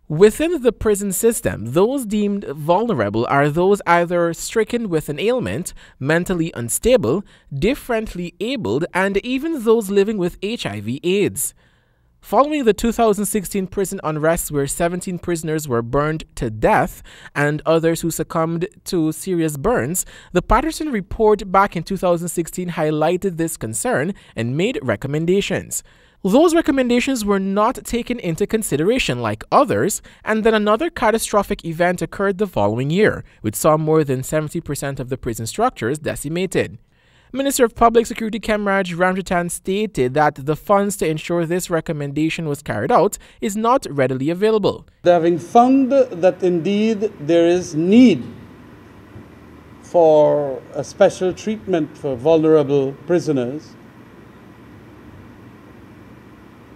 Within the prison system, those deemed vulnerable are those either stricken with an ailment, mentally unstable, differently abled, and even those living with HIV/AIDS. Following the 2016 prison unrest where 17 prisoners were burned to death and others who succumbed to serious burns, the Patterson report back in 2016 highlighted this concern and made recommendations. Those recommendations were not taken into consideration like others, and then another catastrophic event occurred the following year, which saw more than 70% of the prison structures decimated. Minister of Public Security Khemraj Ramjatan stated that the funds to ensure this recommendation was carried out is not readily available. Having found that indeed there is need for a special treatment for vulnerable prisoners,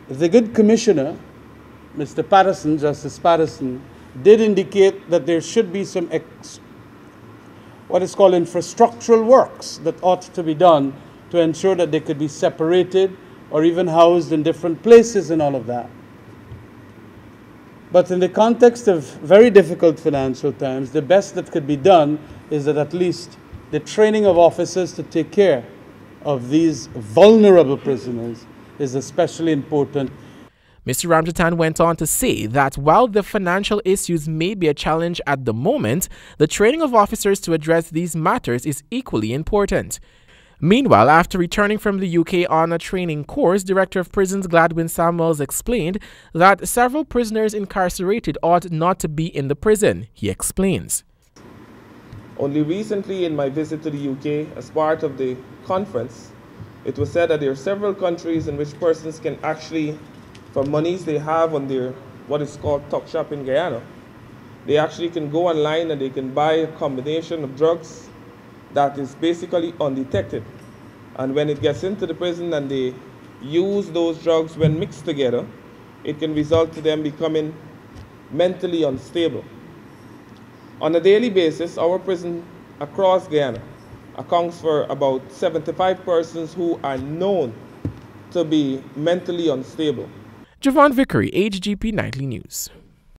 the good commissioner, Mr. Patterson, Justice Patterson, did indicate that there should be some what is called infrastructural works that ought to be done to ensure that they could be separated or even housed in different places and all of that. But in the context of very difficult financial times, the best that could be done is that at least the training of officers to take care of these vulnerable prisoners is especially important. Mr. Ramjatan went on to say that while the financial issues may be a challenge at the moment, the training of officers to address these matters is equally important. Meanwhile, after returning from the UK on a training course, Director of Prisons Gladwin Samuels explained that several prisoners incarcerated ought not to be in the prison. He explains. Only recently in my visit to the UK as part of the conference, it was said that there are several countries in which persons can actually, for monies they have on their what is called tuck shop in Guyana, they actually can go online and they can buy a combination of drugs that is basically undetected. And when it gets into the prison and they use those drugs when mixed together, it can result to them becoming mentally unstable. On a daily basis, our prison across Guyana accounts for about 75 persons who are known to be mentally unstable. Javon Vickery, HGP Nightly News.